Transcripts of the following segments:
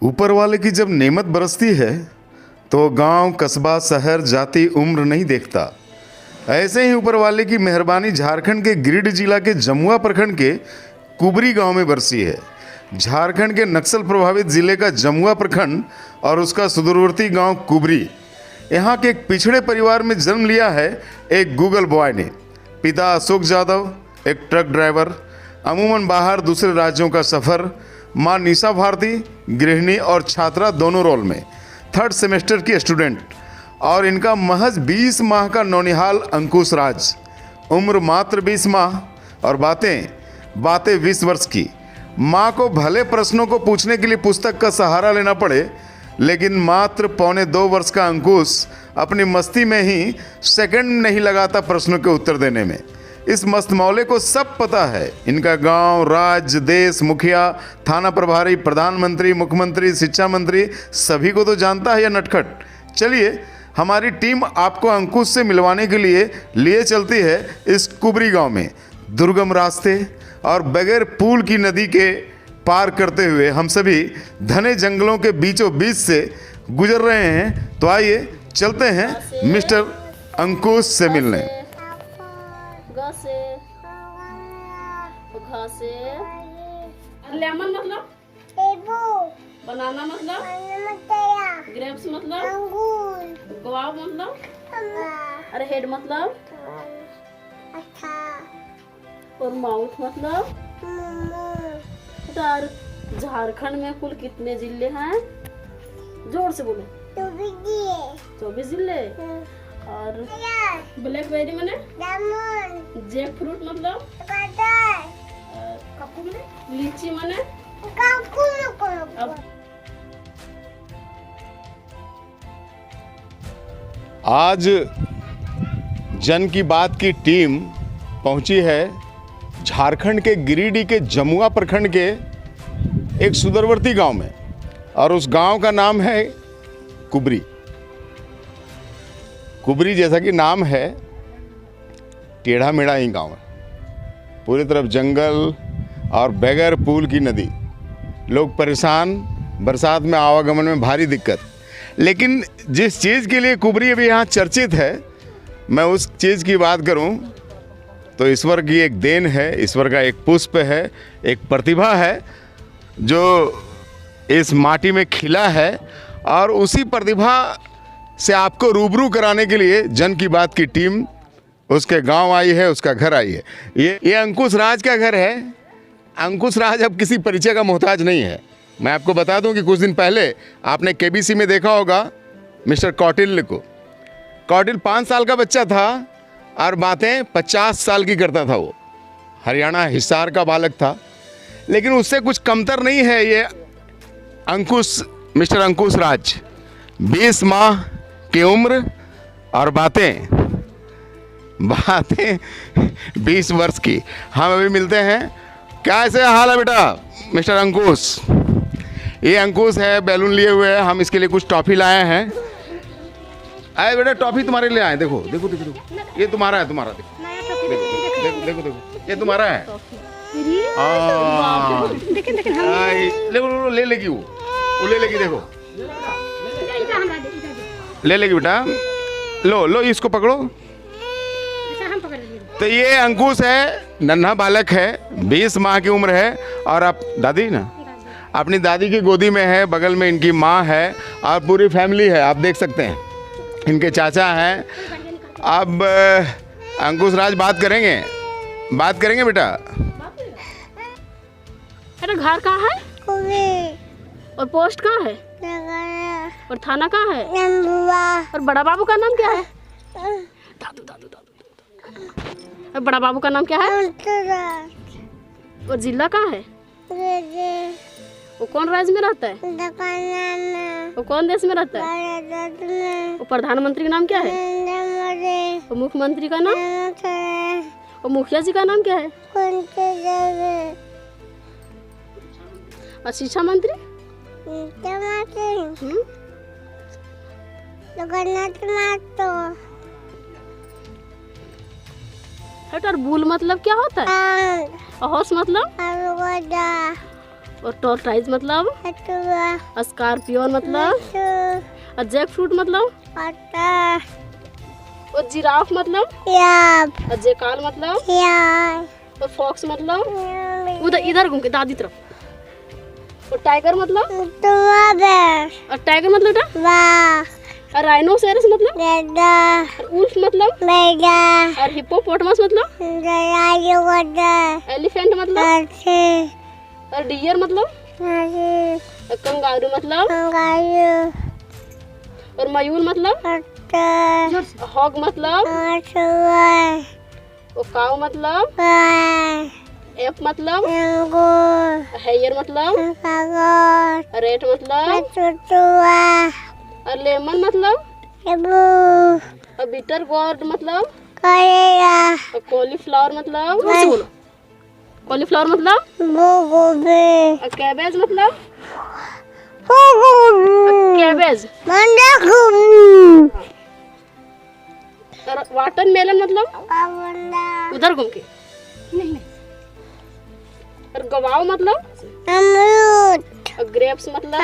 ऊपर वाले की जब नेमत बरसती है तो गांव, कस्बा, शहर, जाति, उम्र नहीं देखता। ऐसे ही ऊपर वाले की मेहरबानी झारखंड के गिरिडीह जिला के जमुआ प्रखंड के कुबरी गांव में बरसी है। झारखंड के नक्सल प्रभावित जिले का जमुआ प्रखंड और उसका सुदूरवर्ती गांव कुबरी, यहाँ के एक पिछड़े परिवार में जन्म लिया है एक गूगल बॉय ने। पिता अशोक यादव एक ट्रक ड्राइवर, अमूमन बाहर दूसरे राज्यों का सफ़र। माँ निशा भारती गृहिणी और छात्रा दोनों रोल में, 3rd सेमेस्टर की स्टूडेंट। और इनका महज 20 माह का नौनिहाल अंकुश राज, उम्र मात्र 20 माह और बातें 20 वर्ष की। माँ को भले प्रश्नों को पूछने के लिए पुस्तक का सहारा लेना पड़े, लेकिन मात्र 1.25 वर्ष का अंकुश अपनी मस्ती में ही सेकंड नहीं लगाता प्रश्नों के उत्तर देने में। इस मस्त मौले को सब पता है, इनका गांव, राज्य, देश, मुखिया, थाना प्रभारी, प्रधानमंत्री, मुख्यमंत्री, शिक्षा मंत्री, सभी को तो जानता है यह नटखट। चलिए हमारी टीम आपको अंकुश से मिलवाने के लिए चलती है इस कुबरी गांव में। दुर्गम रास्ते और बगैर पुल की नदी के पार करते हुए हम सभी घने जंगलों के बीचों बीच से गुजर रहे हैं। तो आइए चलते हैं मिस्टर अंकुश से मिलने। लेमन मतलब बनाना मतलब ग्रेप्स मतलब गुआवा मतलब अरे हेड मतलब और माउथ मतलब। यार झारखंड में कुल कितने जिले हैं? जोर से बोलो। 24 जिले। और ब्लैकबेरी मने जैक फ्रूट मतलब लीची मने आज जन की बात की टीम पहुंची है झारखंड के गिरिडीह के जमुआ प्रखंड के एक सुदूरवर्ती गांव में, और उस गांव का नाम है कुबरी। कुबरी जैसा कि नाम है, टेढ़ा मेढ़ा ही गांव है, पूरी तरफ जंगल और बगैर पुल की नदी। लोग परेशान, बरसात में आवागमन में भारी दिक्कत। लेकिन जिस चीज़ के लिए कुबरी अभी यहाँ चर्चित है, मैं उस चीज़ की बात करूँ तो ईश्वर की एक देन है, ईश्वर का एक पुष्प है, एक प्रतिभा है जो इस माटी में खिला है। और उसी प्रतिभा से आपको रूबरू कराने के लिए जन की बात की टीम उसके गांव आई है, उसका घर आई है। ये अंकुश राज का घर है। अंकुश राज अब किसी परिचय का मोहताज नहीं है। मैं आपको बता दूं कि कुछ दिन पहले आपने केबीसी में देखा होगा मिस्टर कौटिल्य को। कौटिल्य 5 साल का बच्चा था और बातें 50 साल की करता था। वो हरियाणा हिसार का बालक था, लेकिन उससे कुछ कमतर नहीं है ये अंकुश, मिस्टर अंकुश राज। 20 माह की उम्र और बातें 20 वर्ष की। हम अभी मिलते हैं। कैसे हाल है बेटा मिस्टर अंकुश? ये अंकुश है, बैलून लिए हुए है। हम इसके लिए कुछ टॉफ़ी लाए हैं। अरे बेटा टॉफ़ी तुम्हारे लिए आए। देखो देखो देखो देखो, ये तुम्हारा है, तुम्हारा। देखो देखो देखो देखो, ये तुम्हारा है। ले लेगी वो ले लेगी। देखो ले लेगी बेटा, लो इसको पकड़ो। तो ये अंकुश है, नन्हा बालक है, 20 माह की उम्र है। और आप दादी ना, अपनी दादी की गोदी में है, बगल में इनकी माँ है और पूरी फैमिली है। आप देख सकते हैं इनके चाचा हैं। अब अंकुश राज बात करेंगे बेटा। अरे घर कहाँ है? और पोस्ट कहाँ है? और थाना कहाँ है? और बड़ा बाबू का नाम क्या है? दादू दादू दादू। और बड़ा बाबू का नाम क्या है? और जिला कहाँ है? वो कौन राज्य में रहता है? वो कौन देश में रहता है? वो प्रधानमंत्री का नाम क्या है? वो मुख्यमंत्री का नाम? और मुखिया जी का नाम क्या है? और शिक्षा मंत्री? हट। और बुल मतलब क्या होता है? और हॉर्स मतलब? और टॉर्टाइज मतलब? स्कॉर्पियन मतलब? और जैक फ्रूट मतलब? और जिराफ मतलब? और जेकाल मतलब? और फॉक्स मतलब? उधर इधर घूम के दादी तरफ। और टाइगर मतलब? और टाइगर मतलब बेटा? और राइनोसेरस मतलब? और उल्फ मतलब? और हिप्पोपोटामस मतलब? एलिफेंट मतलब? और डियर मतलब? और कंगारू मतलब? और मयूर मतलब? हॉग मतलब? और काऊ मतलब? एप मतलब? हेयर मतलब? रेट मतलब? और लेमन मतलब? और बिटर गोर्ड मतलब? और कॉलीफ्लावर मतलब? जोर से बोलो। कॉलीफ्लावर मतलब? और कैबेज मतलब? कैबेज। और वाटरमेलन मतलब? उधर घूम के। नहीं। और गवाव मतलब? और ग्रेप्स मतलब?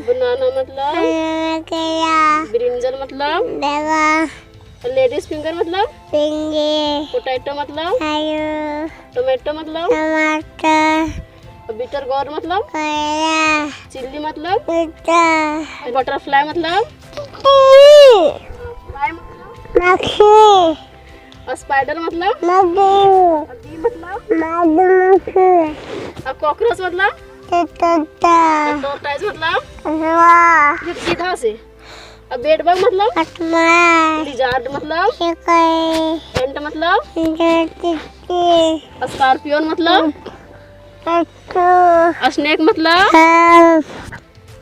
बनाना मतलब? ब्रिंजल मतलब? और लेडीज फिंगर मतलब? पोटैटो मतलब? टोमेटो मतलब? और बिटर गोर्ड मतलब? चिल्ली मतलब? बटरफ्लाई मतलब? फ्लाई मतलब? और स्पाइडर मतलब? और बी मतलब? और कॉकरोच मतलब? और टॉर्टाइज मतलब? ये सीधा से। और बेडबग मतलब? लिजार्ड मतलब? एंट मतलब? स्कॉर्पियन मतलब? स्नेक मतलब?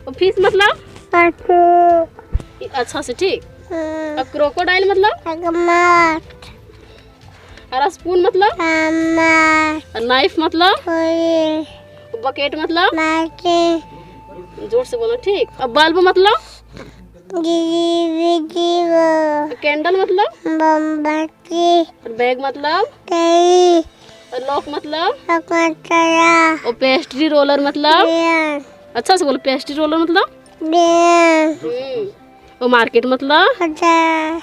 और फिश मतलब? अच्छा से ठीक। और क्रोकोडाइल मतलब? और स्पून मतलब? और नाइफ मतलब? बकेट मतलब? जोर से बोलो ठीक। और बल्ब मतलब? कैंडल मतलब? और बैग मतलब? और लॉक मतलब? और पेस्ट्री रोलर मतलब? अच्छा से बोलो। पेस्ट्री रोलर मतलब? और मार्केट मतलब?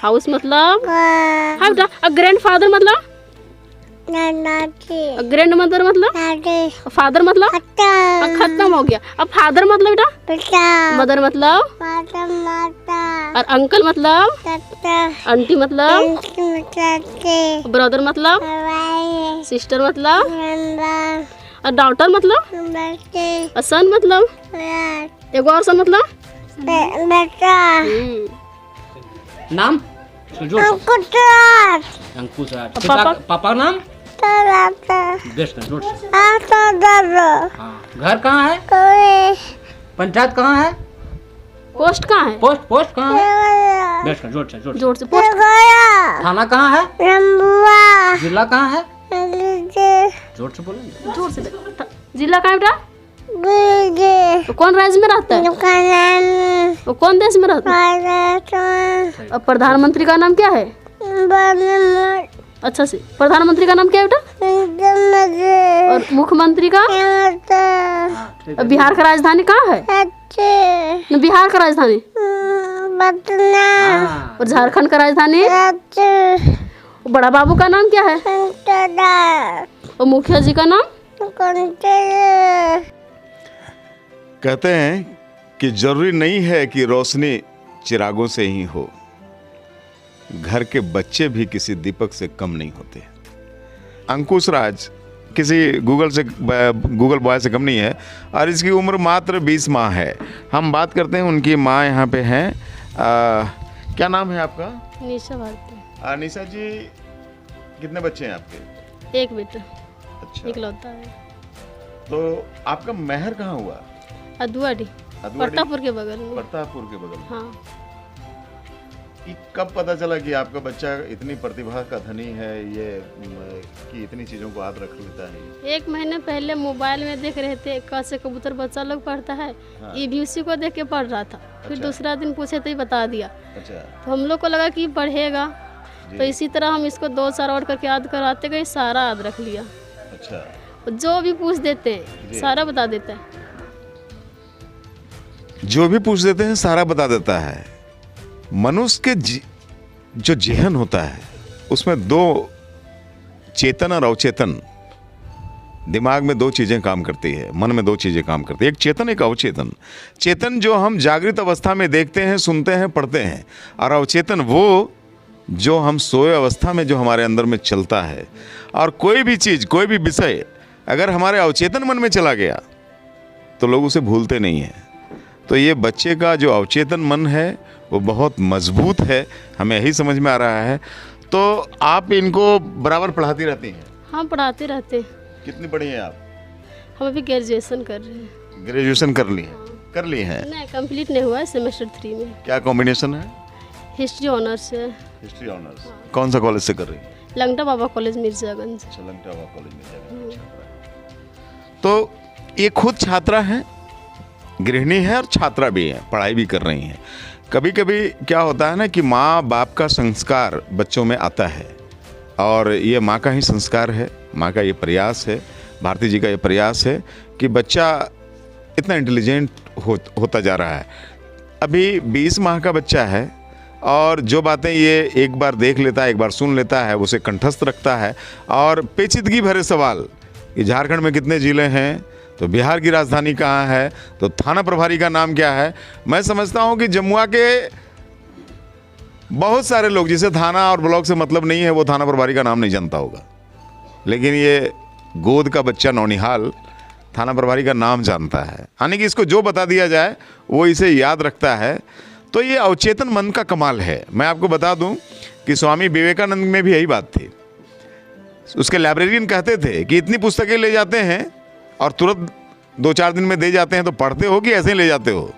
हाउस मतलब? हाँ बेटा। और ग्रैंडफादर मतलब? ग्रैंड मदर मतलब? फादर मतलब? खत्म हो गया। अब फादर मतलब बेटा? मदर मतलब? और अंकल मतलब? आंटी मतलब? ब्रदर मतलब? सिस्टर मतलब? और डॉटर मतलब? और सन मतलब? एक और सन मतलब? नाम? अंकुश राज। पापा का नाम? बेस्ट जोर से। हाँ। घर कहाँ है? पंचायत कहाँ है? पोस्ट कहाँ है? पोस्ट कहाँ है? बेस्ट जोर से जोर से पोस्ट। थाना कहाँ है? जिला कहाँ है? जोर से बोलेंगे। जोर से। जिला कहाँ है बेटा? तो कौन राज्य में रहता है? तो कौन देश में रहता है? और प्रधानमंत्री का नाम क्या है? अच्छा से। प्रधानमंत्री का नाम क्या है बेटा? और मुख्यमंत्री का? और बिहार का राजधानी कहाँ है? बिहार का राजधानी? और झारखंड का राजधानी? और बड़ा बाबू का नाम क्या है? और मुखिया जी का नाम? कहते हैं कि जरूरी नहीं है कि रोशनी चिरागों से ही हो, घर के बच्चे भी किसी दीपक से कम नहीं होते। अंकुश राज किसी गूगल बॉय से कम नहीं है और इसकी उम्र मात्र 20 माह है। हम बात करते हैं, उनकी माँ यहाँ पे हैं। क्या नाम है आपका? निशा भारती। निशा जी, कितने बच्चे हैं आपके? एक बेटा। अच्छा। इकलौता है। तो आपका महर कहाँ हुआ? अदुआडी, प्रतापपुर के बगल में। प्रतापपुर के बगल में। हाँ। कब पता चला कि आपका बच्चा इतनी प्रतिभा का धनी है, ये कि इतनी चीजों को याद रख लेता है? 1 महीने पहले मोबाइल में देख रहे थे, क से कबूतर बच्चा लोग पढ़ता है। हाँ। EBC को देख के पढ़ रहा था। फिर अच्छा। दूसरा दिन पूछे तो ही बता दिया। अच्छा। तो हम लोग को लगा कि पढ़ेगा, तो इसी तरह हम इसको 2 साल और करके याद कराते गए, सारा याद रख लिया। अच्छा। जो भी पूछ देते हैं सारा बता देता है। जो भी पूछ देते हैं सारा बता देता है। मनुष्य के जो जेहन होता है उसमें दो चेतन और अवचेतन, दिमाग में दो चीज़ें काम करती है, मन में दो चीज़ें काम करती है, एक चेतन एक अवचेतन। चेतन जो हम जागृत अवस्था में देखते हैं, सुनते हैं, पढ़ते हैं, और अवचेतन वो जो हम सोए अवस्था में जो हमारे अंदर में चलता है। और कोई भी चीज़, कोई भी विषय अगर हमारे अवचेतन मन में चला गया तो लोग उसे भूलते नहीं हैं। तो ये बच्चे का जो अवचेतन मन है वो बहुत मजबूत है, हमें यही समझ में आ रहा है। तो आप इनको बराबर पढ़ाती रहती हैं? हाँ, पढ़ाते रहते हैं। कितनी पढ़ी हैं आप? हम अभी ग्रेजुएशन कर रहे हैं। ग्रेजुएशन कर ली है? कर ली है? नहीं, कंप्लीट नहीं हुआ है, सेमेस्टर 3 में। क्या कॉम्बिनेशन है? हिस्ट्री ऑनर्स है। History honours. कौन सा कॉलेज से कर रही हैं? लंगटा बाबा कॉलेज मिर्जागंज। अच्छा, लंगटा बाबा कॉलेज मिर्जागंज। तो ये खुद छात्रा हैं, गृहिणी है और छात्रा भी है, पढ़ाई भी कर रही हैं। कभी कभी क्या होता है ना कि माँ बाप का संस्कार बच्चों में आता है, और ये माँ का ही संस्कार है, माँ का ये प्रयास है, भारती जी का ये प्रयास है कि बच्चा इतना इंटेलिजेंट होता जा रहा है। अभी 20 माह का बच्चा है और जो बातें ये एक बार देख लेता है, एक बार सुन लेता है, उसे कंठस्थ रखता है। और पेचीदगी भरे सवाल कि झारखंड में कितने ज़िले हैं, तो बिहार की राजधानी कहाँ है, तो थाना प्रभारी का नाम क्या है। मैं समझता हूँ कि जमुआ के बहुत सारे लोग, जिसे थाना और ब्लॉक से मतलब नहीं है, वो थाना प्रभारी का नाम नहीं जानता होगा, लेकिन ये गोद का बच्चा नौनिहाल थाना प्रभारी का नाम जानता है। यानी कि इसको जो बता दिया जाए वो इसे याद रखता है। तो ये अवचेतन मन का कमाल है। मैं आपको बता दूं कि स्वामी विवेकानंद में भी यही बात थी। उसके लाइब्रेरियन कहते थे कि इतनी पुस्तकें ले जाते हैं और तुरंत 2-4 दिन में दे जाते हैं, तो पढ़ते हो कि ऐसे ही ले जाते हो?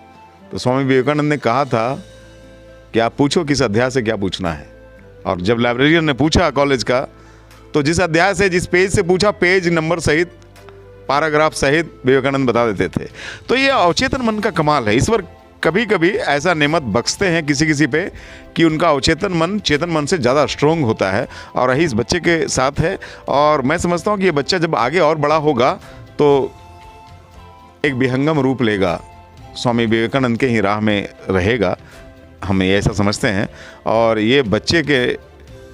तो स्वामी विवेकानंद ने कहा था कि आप पूछो किस अध्याय से क्या पूछना है। और जब लाइब्रेरियन ने पूछा कॉलेज का, तो जिस अध्याय से, जिस पेज से पूछा, पेज नंबर सहित, पैराग्राफ सहित विवेकानंद बता देते थे। तो ये अवचेतन मन का कमाल है। ईश्वर कभी कभी ऐसा नेमत बख्शते हैं किसी किसी पे कि उनका अवचेतन मन चेतन मन से ज़्यादा स्ट्रोंग होता है, और यही इस बच्चे के साथ है। और मैं समझता हूँ कि ये बच्चा जब आगे और बड़ा होगा तो एक विहंगम रूप लेगा, स्वामी विवेकानंद के ही राह में रहेगा, हम ऐसा समझते हैं। और ये बच्चे के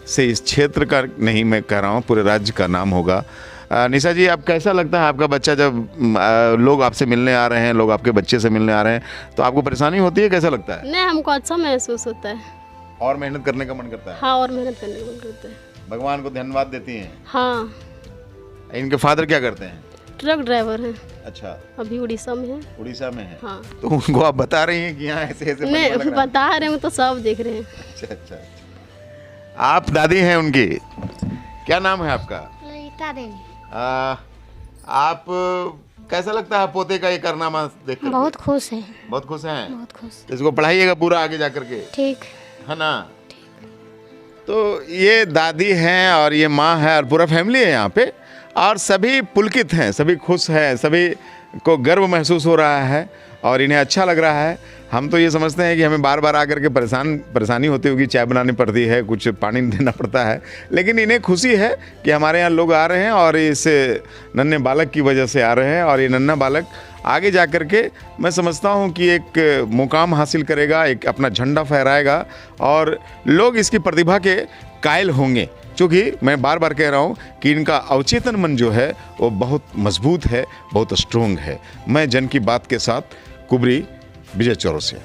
से इस क्षेत्र का नहीं, मैं कह रहा हूँ पूरे राज्य का नाम होगा। निशा जी, आप कैसा लगता है आपका बच्चा, जब लोग आपसे मिलने आ रहे हैं, लोग आपके बच्चे से मिलने आ रहे हैं, तो आपको परेशानी होती है? कैसा लगता है? नहीं, हमको अच्छा महसूस होता है। और मेहनत करने का मन करता है? हाँ, और मेहनत करने का मन करता है। भगवान को धन्यवाद देती हैं? हाँ। इनके फादर क्या करते हैं? ट्रक ड्राइवर हैं। अच्छा, अभी उड़ीसा में है। उड़ीसा में है? हाँ। तो उनको आप बता रही हैं कि यहाँ ऐसे ऐसे नहीं, बता रहे हैं, तो सब देख रहे हैं। अच्छा अच्छा। आप दादी हैं उनकी? क्या नाम है आपका? ललिता देवी। आप कैसा लगता है पोते का ये कारनामा देखकर? बहुत खुश है। बहुत खुश हैं? बहुत खुश। इसको पढ़ाइएगा पूरा आगे जा करके, ठीक है ना? तो ये दादी हैं और ये माँ है और पूरा फैमिली है यहाँ पे, और सभी पुलकित हैं, सभी खुश हैं, सभी को गर्व महसूस हो रहा है और इन्हें अच्छा लग रहा है। हम तो ये समझते हैं कि हमें बार बार आकर के परेशानी होती होगी, चाय बनानी पड़ती है, कुछ पानी देना पड़ता है, लेकिन इन्हें खुशी है कि हमारे यहाँ लोग आ रहे हैं और इस नन्हे बालक की वजह से आ रहे हैं। और ये नन्हा बालक आगे जा कर के मैं समझता हूँ कि एक मुकाम हासिल करेगा, एक अपना झंडा फहराएगा और लोग इसकी प्रतिभा के कायल होंगे। क्योंकि मैं बार बार कह रहा हूँ कि इनका अवचेतन मन जो है वो बहुत मजबूत है, बहुत स्ट्रोंग है। मैं जन की बात के साथ कुबरी, विजय चौरसिया।